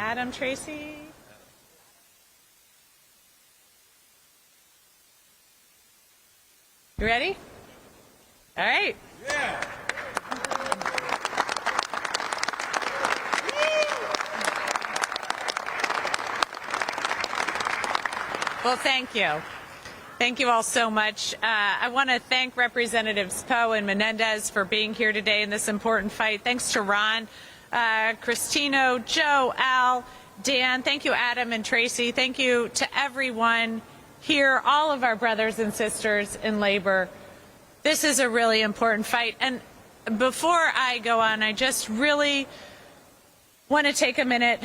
Adam, Tracy. You ready? All right. Yeah. Well, thank you. Thank you all so much. I want to thank Representatives Poe and Mendez for being here today in this important fight. Thanks to Ron, Christino, Joe, Al, Dan. Thank you, Adam and Tracy. Thank you to everyone here, all of our brothers and sisters in labor. This is a really important fight. And before I go on, I just really want to take a minute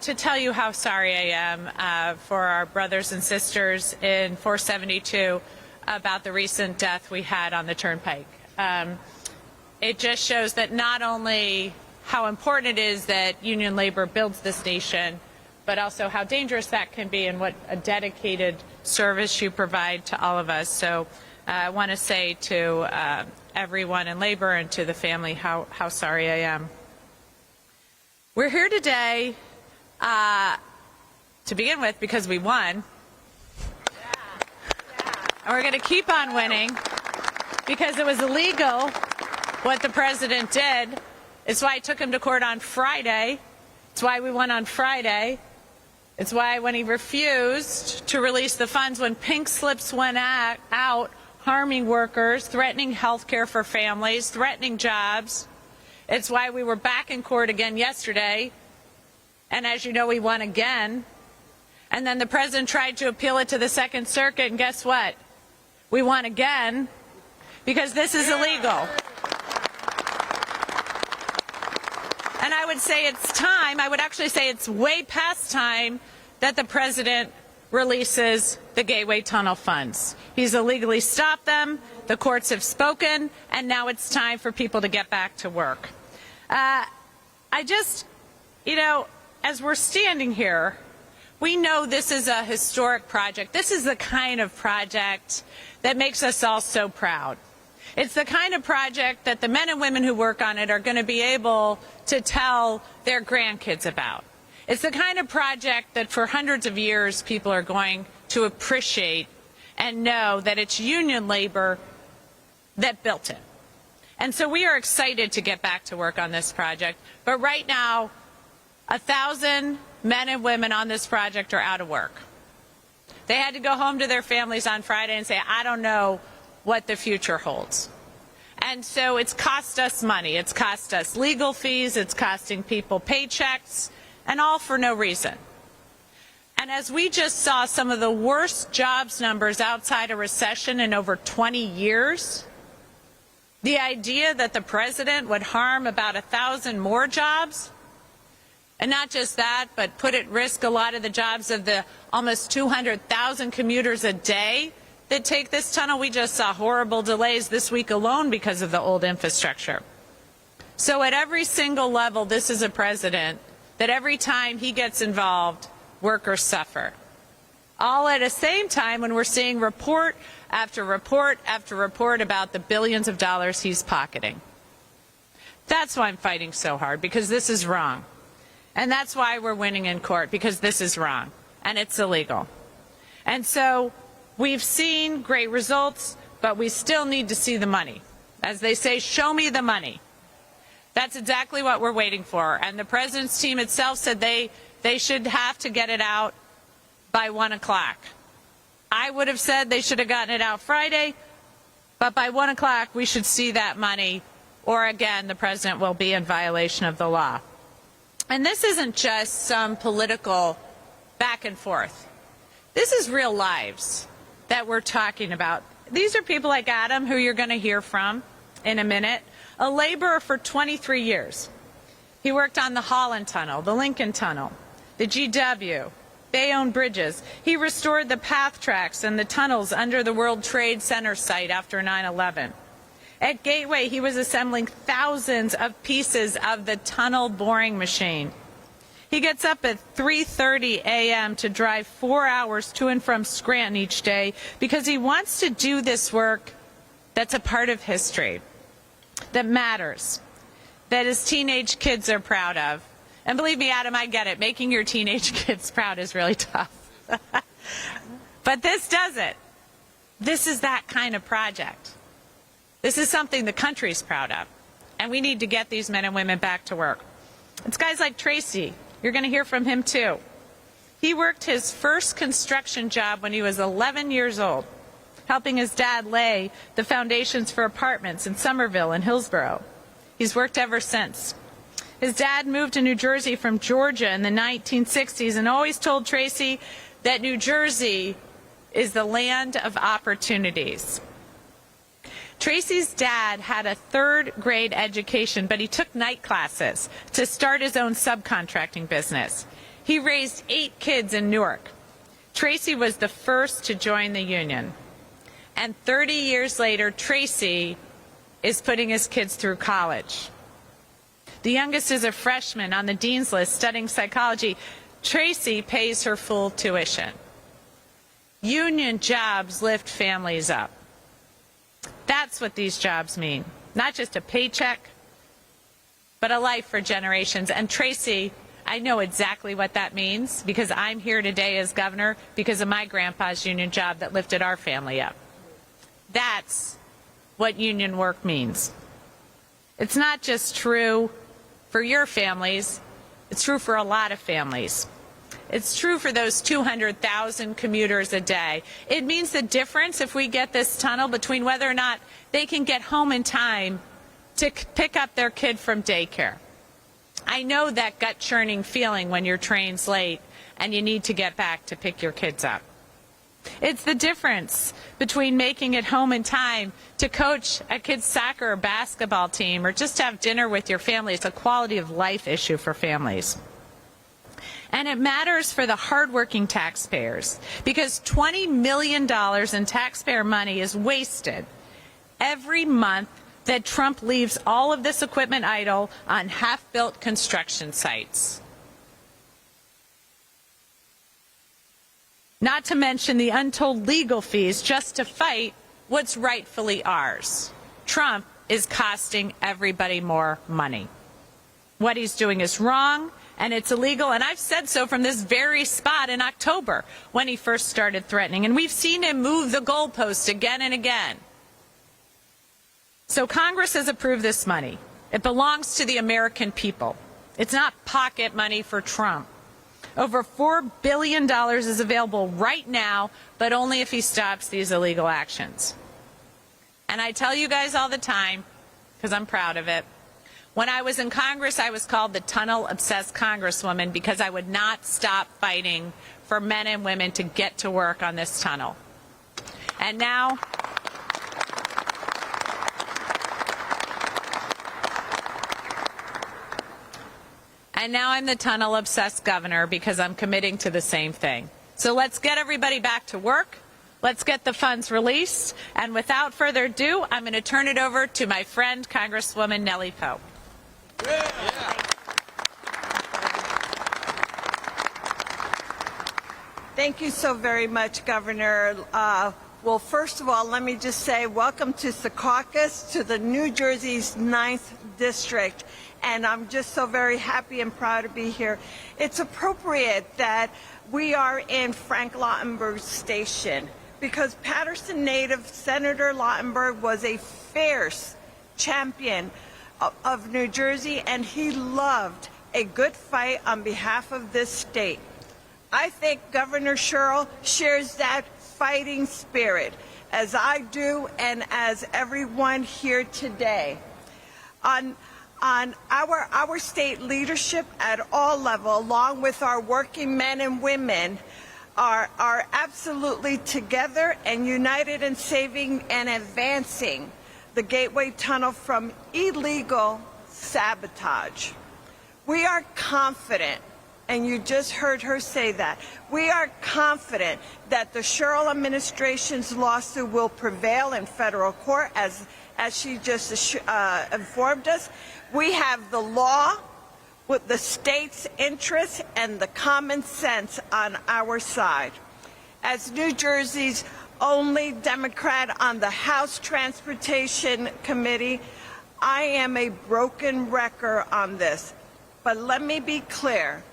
to tell you how sorry I am for our brothers and sisters in 472 about the recent death we had on the Turnpike. It just shows that not only how important it is that union labor builds this nation, but also how dangerous that can be and what a dedicated service you provide to all of us. So I want to say to everyone in labor and to the family how sorry I am. We're here today to begin with because we won. And we're going to keep on winning because it was illegal what the president did. It's why I took him to court on Friday. It's why we won on Friday. It's why when he refused to release the funds, when pink slips went out, harming workers, threatening health care for families, threatening jobs. It's why we were back in court again yesterday. And as you know, we won again. And then the president tried to appeal it to the Second Circuit, and guess what? We won again because this is illegal. And I would say it's time, I would actually say it's way past time that the president releases the Gateway Tunnel funds. He's illegally stopped them, the courts have spoken, and now it's time for people to get back to work. As we're standing here, we know this is a historic project. This is the kind of project that makes us all so proud. It's the kind of project that the men and women who work on it are going to be able to tell their grandkids about. It's the kind of project that for hundreds of years people are going to appreciate and know that it's union labor that built it. And so we are excited to get back to work on this project. But right now, 1,000 men and women on this project are out of work. They had to go home to their families on Friday and say, I don't know what the future holds. And so it's cost us money. It's cost us legal fees. It's costing people paychecks, and all for no reason. And as we just saw some of the worst jobs numbers outside a recession in over 20 years, the idea that the president would harm about 1,000 more jobs, and not just that, but put at risk a lot of the jobs of the almost 200,000 commuters a day that take this tunnel. We just saw horrible delays this week alone because of the old infrastructure. So at every single level, this is a president that every time he gets involved, workers suffer. All at the same time when we're seeing report after report after report about the billions of dollars he's pocketing. That's why I'm fighting so hard, because this is wrong. And that's why we're winning in court, because this is wrong and it's illegal. And so we've seen great results, but we still need to see the money. As they say, show me the money. That's exactly what we're waiting for. And the president's team itself said they should have to get it out by 1 o'clock. I would have said they should have gotten it out Friday, but by 1 o'clock we should see that money, or again the president will be in violation of the law. And this isn't just some political back and forth. This is real lives that we're talking about. These are people like Adam, who you're going to hear from in a minute, a laborer for 23 years. He worked on the Holland Tunnel, the Lincoln Tunnel, the GW, Bayonne bridges. He restored the path tracks and the tunnels under the World Trade Center site after 9/11. At Gateway, he was assembling thousands of pieces of the tunnel boring machine. He gets up at 3:30 a.m. to drive 4 hours to and from Scranton each day because he wants to do this work that's a part of history, that matters, that his teenage kids are proud of, And believe me, Adam, I get it. Making your teenage kids proud is really tough. But this does it. This is that kind of project. This is something the country's proud of. And we need to get these men and women back to work. It's guys like Tracy. You're going to hear from him too. He worked his first construction job when he was 11 years old, helping his dad lay the foundations for apartments in Somerville and Hillsborough. He's worked ever since. His dad moved to New Jersey from Georgia in the 1960s and always told Tracy that New Jersey is the land of opportunities. Tracy's dad had a third-grade education, but he took night classes to start his own subcontracting business. He raised 8 kids in Newark. Tracy was the first to join the union. And 30 years later, Tracy is putting his kids through college. The youngest is a freshman on the dean's list studying psychology. Tracy pays her full tuition. Union jobs lift families up. That's what these jobs mean. Not just a paycheck, but a life for generations. And Tracy, I know exactly what that means because I'm here today as governor because of my grandpa's union job that lifted our family up. That's what union work means. It's not just true for your families, it's true for a lot of families. It's true for those 200,000 commuters a day. It means the difference if we get this tunnel between whether or not they can get home in time to pick up their kid from daycare. I know that gut-churning feeling when your train's late and you need to get back to pick your kids up. It's the difference between making it home in time to coach a kid's soccer or basketball team or just have dinner with your family. It's a quality of life issue for families. And it matters for the hardworking taxpayers because $20 million in taxpayer money is wasted every month that Trump leaves all of this equipment idle on half-built construction sites. Not to mention the untold legal fees just to fight what's rightfully ours. Trump is costing everybody more money. What he's doing is wrong, and it's illegal, and I've said so from this very spot in October when he first started threatening, and we've seen him move the goalpost again and again. So Congress has approved this money. It belongs to the American people. It's not pocket money for Trump. Over $4 billion is available right now, but only if he stops these illegal actions. And I tell you guys all the time, because I'm proud of it, when I was in Congress, I was called the tunnel-obsessed Congresswoman because I would not stop fighting for men and women to get to work on this tunnel. And now, I'm the tunnel-obsessed governor because I'm committing to the same thing. So let's get everybody back to work. Let's get the funds released. And without further ado, I'm going to turn it over to my friend, Congresswoman Nellie Poe. Yeah. Thank you so very much, Governor. Well, first of all, let me just say welcome to Secaucus, to the New Jersey's 9th District. And I'm just so very happy and proud to be here. It's appropriate that we are in Frank Lautenberg's station because Patterson native Senator Lautenberg was a fierce champion of New Jersey, and he loved a good fight on behalf of this state. I think Governor Sherrill shares that fighting spirit, as I do and as everyone here today. On our state leadership at all levels, along with our working men and women, are absolutely together and united in saving and advancing the Gateway Tunnel from illegal sabotage. We are confident, and you just heard her say that, we are confident that the Sherrill administration's lawsuit will prevail in federal court, as she just informed us. We have the law with the state's interests and the common sense on our side. As New Jersey's only Democrat on the House Transportation Committee, I am a broken record on this. But let me be clear,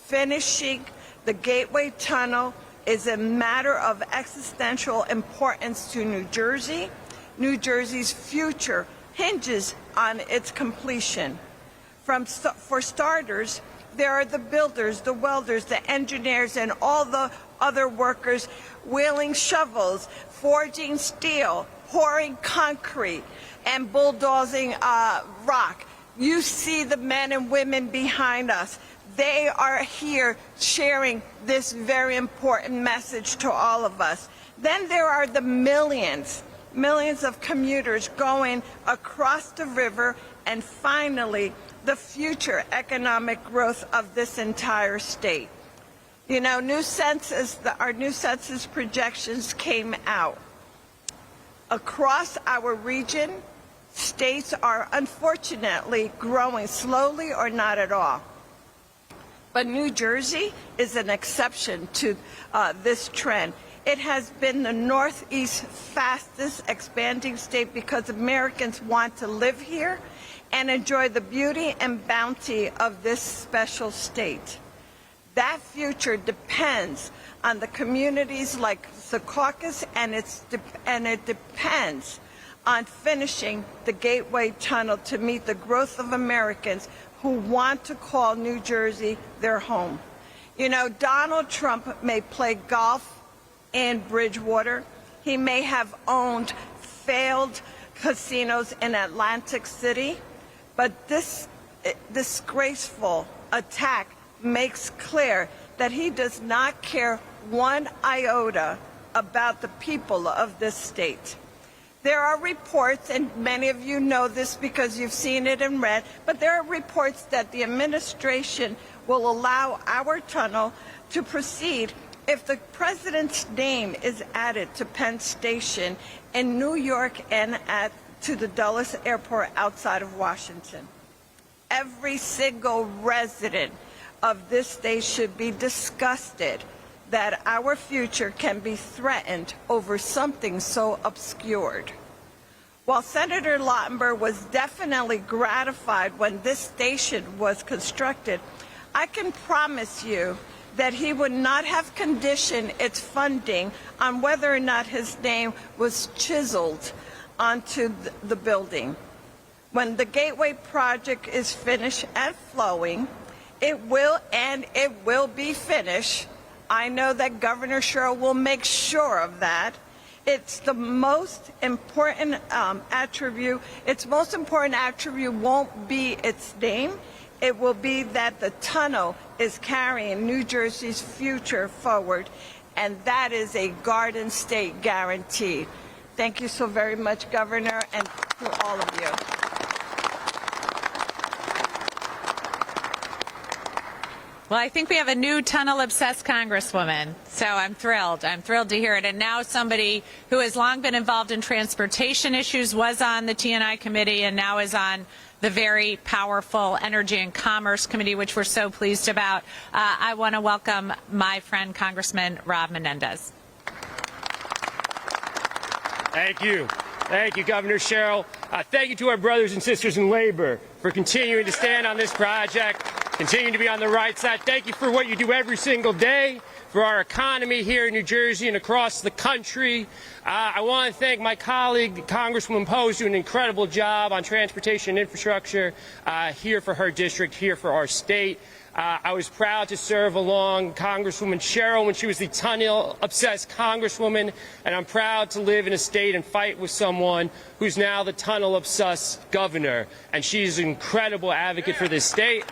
finishing the Gateway Tunnel is a matter of existential importance to New Jersey. New Jersey's future hinges on its completion. For starters, there are the builders, the welders, the engineers, and all the other workers wheeling shovels, forging steel, pouring concrete, and bulldozing rock. You see the men and women behind us. They are here sharing this very important message to all of us. Then there are the millions of commuters going across the river, and finally, the future economic growth of this entire state. You know, our new census projections came out. Across our region, states are unfortunately growing slowly or not at all. But New Jersey is an exception to this trend. It has been the Northeast's fastest expanding state because Americans want to live here and enjoy the beauty and bounty of this special state. That future depends on the communities like Secaucus, and it depends on finishing the Gateway Tunnel to meet the growth of Americans who want to call New Jersey their home. You know, Donald Trump may play golf in Bridgewater. He may have owned failed casinos in Atlantic City, but this disgraceful attack makes clear that he does not care one iota about the people of this state. There are reports, and many of you know this because you've seen it and read, but there are reports that the administration will allow our tunnel to proceed if the president's name is added to Penn Station in New York and to the Dulles Airport outside of Washington. Every single resident of this state should be disgusted that our future can be threatened over something so obscured. While Senator Lautenberg was definitely gratified when this station was constructed, I can promise you that he would not have conditioned its funding on whether or not his name was chiseled onto the building. When the Gateway project is finished and flowing, it will be finished. I know that Governor Sherrill will make sure of that. It's the most important attribute. Its most important attribute won't be its name. It will be that the tunnel is carrying New Jersey's future forward, and that is a Garden State guarantee. Thank you so very much, Governor, and to all of you. Well, I think we have a new tunnel-obsessed Congresswoman, so I'm thrilled. I'm thrilled to hear it. And now somebody who has long been involved in transportation issues, was on the T&I committee, and now is on the very powerful Energy and Commerce Committee, which we're so pleased about. I want to welcome my friend, Congressman Rob Mendez. Thank you. Thank you, Governor Sherrill. Thank you to our brothers and sisters in labor for continuing to stand on this project, continuing to be on the right side. Thank you for what you do every single day for our economy here in New Jersey and across the country. I want to thank my colleague, Congresswoman Poe, who's doing an incredible job on transportation and infrastructure here for her district, here for our state. I was proud to serve along Congresswoman Sherrill when she was the tunnel-obsessed Congresswoman, and I'm proud to live in a state and fight with someone who's now the tunnel-obsessed governor, and she's an incredible advocate for this state.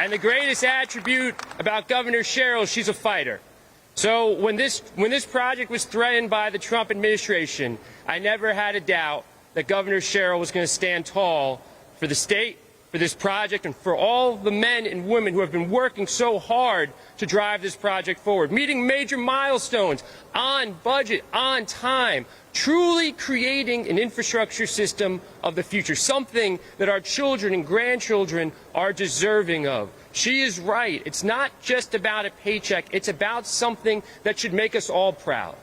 And the greatest attribute about Governor Sherrill, she's a fighter. So when this project was threatened by the Trump administration, I never had a doubt that Governor Sherrill was going to stand tall for the state, for this project, and for all the men and women who have been working so hard to drive this project forward, meeting major milestones on budget, on time, truly creating an infrastructure system of the future, something that our children and grandchildren are deserving of. She is right. It's not just about a paycheck. It's about something that should make us all proud.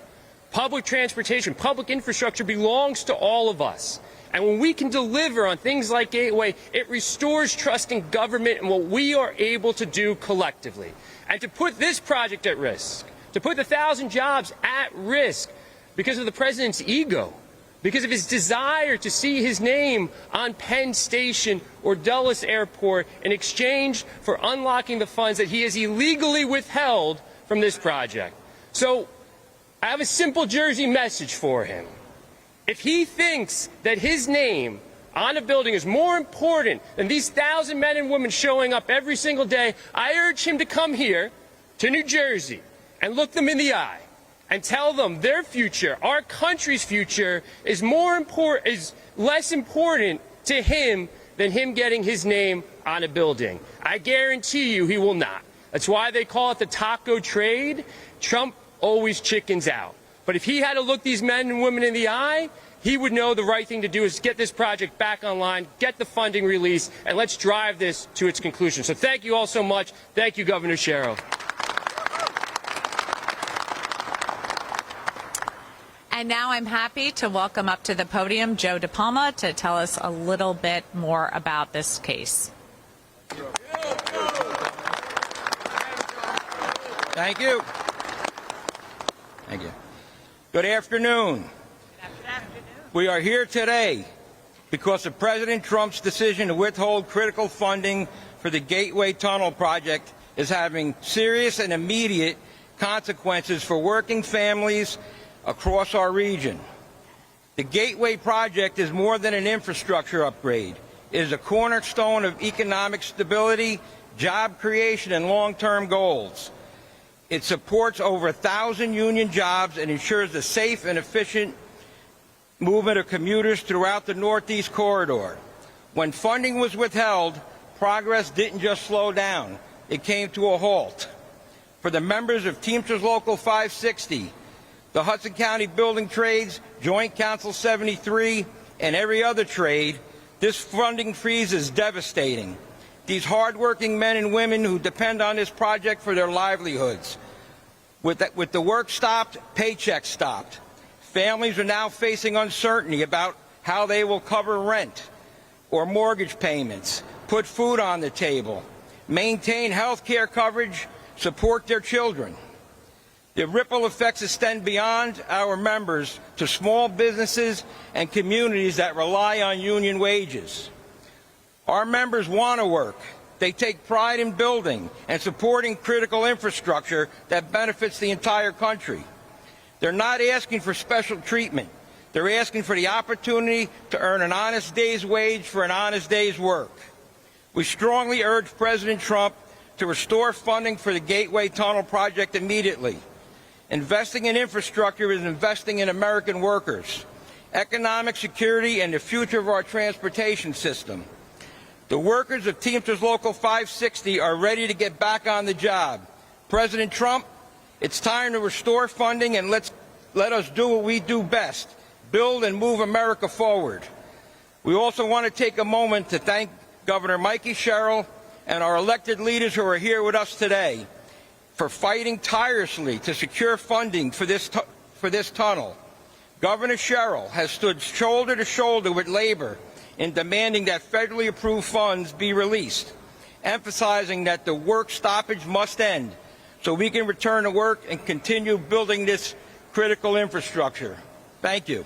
Public transportation, public infrastructure belongs to all of us. And when we can deliver on things like Gateway, it restores trust in government and what we are able to do collectively. And to put this project at risk, to put the 1,000 jobs at risk because of the president's ego, because of his desire to see his name on Penn Station or Dulles Airport in exchange for unlocking the funds that he has illegally withheld from this project. So I have a simple Jersey message for him. If he thinks that his name on a building is more important than these 1,000 men and women showing up every single day, I urge him to come here to New Jersey and look them in the eye and tell them their future, our country's future, is less important to him than him getting his name on a building. I guarantee you he will not. That's why they call it the taco trade. Trump always chickens out. But if he had to look these men and women in the eye, he would know the right thing to do is get this project back online, get the funding released, and let's drive this to its conclusion. So thank you all so much. Thank you, Governor Sherrill. And now I'm happy to welcome up to the podium Joe DePalma to tell us a little bit more about this case. Thank you. Thank you. Good afternoon. Good afternoon. We are here today because of President Trump's decision to withhold critical funding for the Gateway Tunnel project is having serious and immediate consequences for working families across our region. The Gateway project is more than an infrastructure upgrade. It is a cornerstone of economic stability, job creation, and long-term goals. It supports over 1,000 union jobs and ensures the safe and efficient movement of commuters throughout the Northeast Corridor. When funding was withheld, progress didn't just slow down. It came to a halt. For the members of Teamsters Local 560, the Hudson County Building Trades, Joint Council 73, and every other trade, this funding freeze is devastating. These hardworking men and women who depend on this project for their livelihoods. With the work stopped, paychecks stopped. Families are now facing uncertainty about how they will cover rent or mortgage payments, put food on the table, maintain health care coverage, support their children. The ripple effects extend beyond our members to small businesses and communities that rely on union wages. Our members want to work. They take pride in building and supporting critical infrastructure that benefits the entire country. They're not asking for special treatment. They're asking for the opportunity to earn an honest day's wage for an honest day's work. We strongly urge President Trump to restore funding for the Gateway Tunnel project immediately. Investing in infrastructure is investing in American workers, economic security, and the future of our transportation system. The workers of Teamsters Local 560 are ready to get back on the job. President Trump, it's time to restore funding and let us do what we do best, build and move America forward. We also want to take a moment to thank Governor Mikie Sherrill and our elected leaders who are here with us today for fighting tirelessly to secure funding for this tunnel. Governor Sherrill has stood shoulder to shoulder with labor in demanding that federally approved funds be released, emphasizing that the work stoppage must end so we can return to work and continue building this critical infrastructure. Thank you.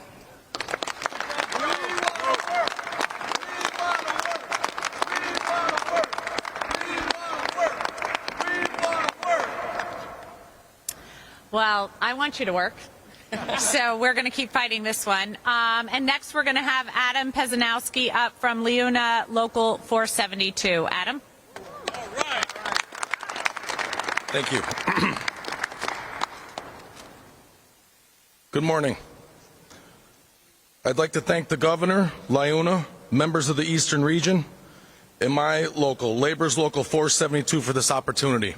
Well, I want you to work. So we're going to keep fighting this one. And next we're going to have Adam Pesanowski up from Leuna Local 472. Adam? All right. Thank you. Good morning. I'd like to thank the Governor, Leuna, members of the Eastern Region, and my local, Labor's Local 472 for this opportunity.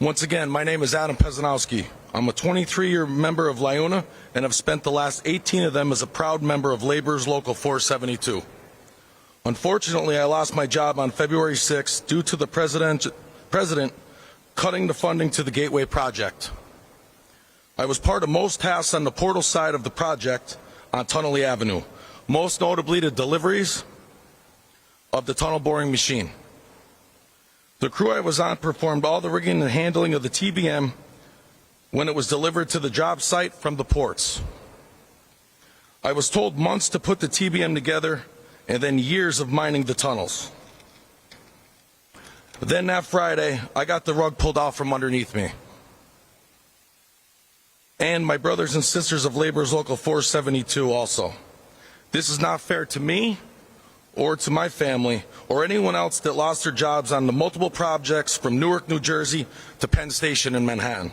Once again, my name is Adam Pesanowski. I'm a 23-year member of Leuna and have spent the last 18 of them as a proud member of Labor's Local 472. Unfortunately, I lost my job on February 6th due to the President cutting the funding to the Gateway project. I was part of most tasks on the portal side of the project on Tunnelly Avenue, most notably the deliveries of the tunnel boring machine. The crew I was on performed all the rigging and handling of the TBM when it was delivered to the job site from the ports. I was told months to put the TBM together and then years of mining the tunnels. Then that Friday, I got the rug pulled out from underneath me. And my brothers and sisters of Labor's Local 472 also. This is not fair to me or to my family or anyone else that lost their jobs on the multiple projects from Newark, New Jersey to Penn Station in Manhattan.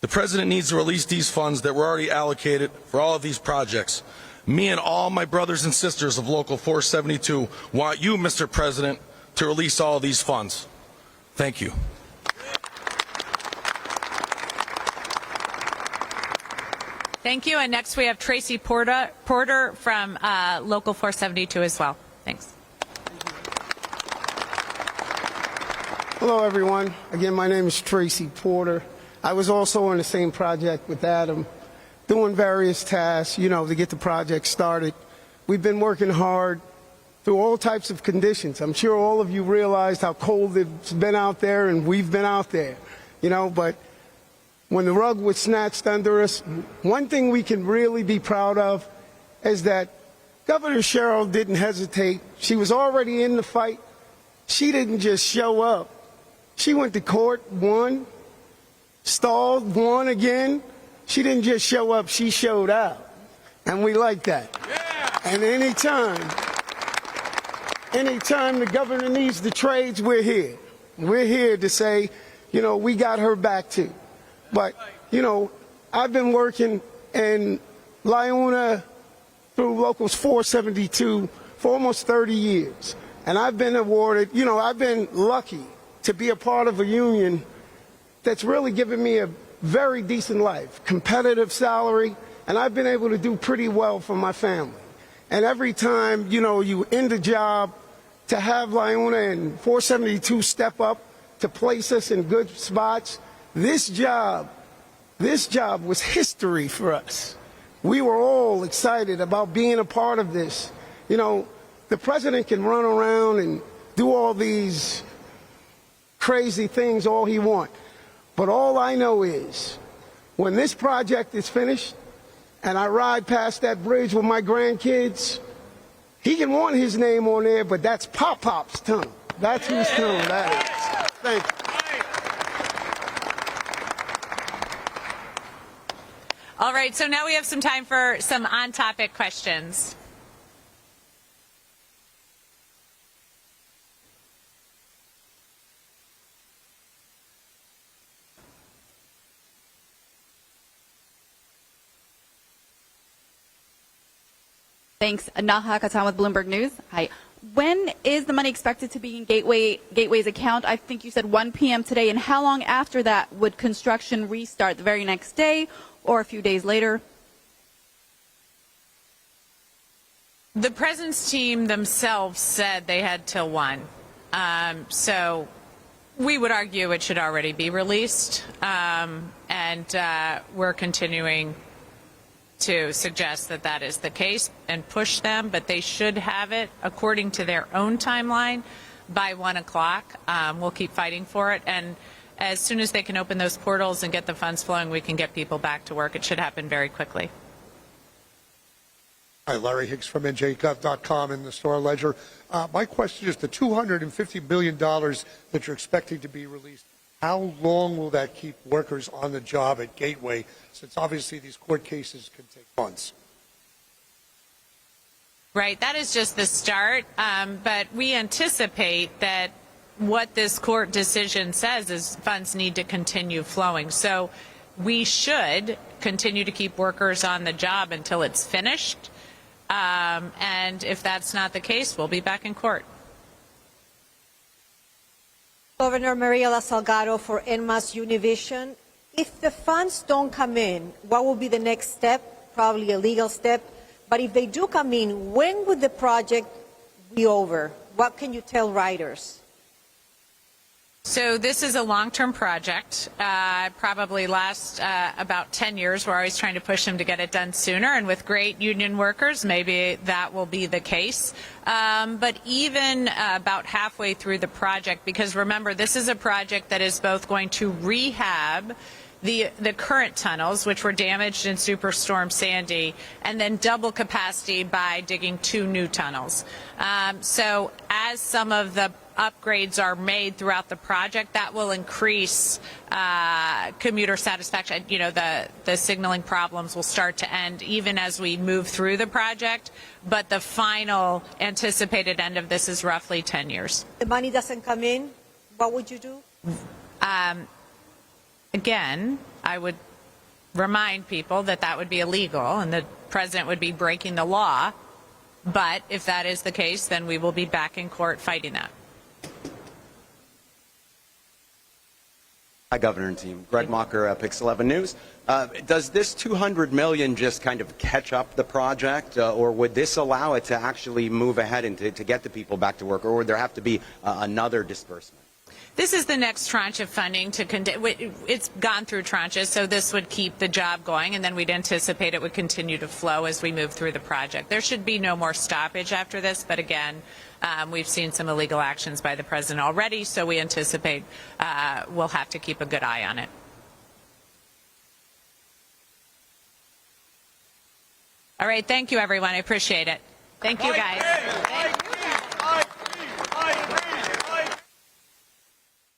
The President needs to release these funds that were already allocated for all of these projects. Me and all my brothers and sisters of Local 472 want you, Mr. President, to release all of these funds. Thank you. Thank you. And next we have Tracy Porter from Local 472 as well. Thanks. Hello, everyone. Again, my name is Tracy Porter. I was also on the same project with Adam, doing various tasks, to get the project started. We've been working hard through all types of conditions. I'm sure all of you realized how cold it's been out there, and we've been out there, but when the rug was snatched under us, one thing we can really be proud of is that Governor Sherrill didn't hesitate. She was already in the fight. She didn't just show up. She went to court, won, stalled, won again. She didn't just show up, she showed out. And we like that. Yeah. And anytime the governor needs the trades, we're here. We're here to say, we got her back too. But, I've been working in Laiuna through Locals 472 for almost 30 years. And I've been awarded, I've been lucky to be a part of a union that's really given me a very decent life, competitive salary, and I've been able to do pretty well for my family. And every time, you end a job, to have Laiuna and 472 step up to place us in good spots, this job was history for us. We were all excited about being a part of this. The president can run around and do all these crazy things all he wants. But all I know is, when this project is finished and I ride past that bridge with my grandkids, he can want his name on there, but that's Pop-Pop's tunnel. That's whose tunnel that is. Thank you. All right, so now we have some time for some on-topic questions. Thanks. Naha Katan with Bloomberg News. Hi. When is the money expected to be in Gateway's account? I think you said 1 p.m. today. And how long after that would construction restart? The very next day or a few days later? The President's team themselves said they had till 1. So we would argue it should already be released. And we're continuing to suggest that that is the case and push them, but they should have it according to their own timeline by 1 o'clock. We'll keep fighting for it, and as soon as they can open those portals and get the funds flowing, we can get people back to work. It should happen very quickly. Hi, Larry Hicks from NJGov.com in the Star Ledger. My question is the $250 billion that you're expecting to be released, how long will that keep workers on the job at Gateway, since obviously these court cases can take months? Right, that is just the start, but we anticipate that what this court decision says is funds need to continue flowing. So we should continue to keep workers on the job until it's finished, and if that's not the case, we'll be back in court. Governor Mariela Salgado for NMAS Univision. If the funds don't come in, what will be the next step? Probably a legal step. But if they do come in, when would the project be over? What can you tell riders? So this is a long-term project, probably lasts about 10 years. We're always trying to push them to get it done sooner, and with great union workers, maybe that will be the case. But even about halfway through the project, because remember, this is a project that is both going to rehab the current tunnels, which were damaged in Superstorm Sandy, and then double capacity by digging 2 new tunnels. So as some of the upgrades are made throughout the project, that will increase commuter satisfaction. You know, the signaling problems will start to end even as we move through the project, but the final anticipated end of this is roughly 10 years. The money doesn't come in, what would you do? Again, I would remind people that that would be illegal and the president would be breaking the law. But if that is the case, then we will be back in court fighting that. Hi, Governor and team. Greg Mocker, Pix 11 News. Does this $200 million just kind of catch up the project, or would this allow it to actually move ahead and to get the people back to work, or would there have to be another disbursement? This is the next tranche of funding to it's gone through tranches, so this would keep the job going, and then we'd anticipate it would continue to flow as we move through the project. There should be no more stoppage after this, but again, we've seen some illegal actions by the president already, so we anticipate we'll have to keep a good eye on it. All right, thank you, everyone. I appreciate it. Thank you, guys.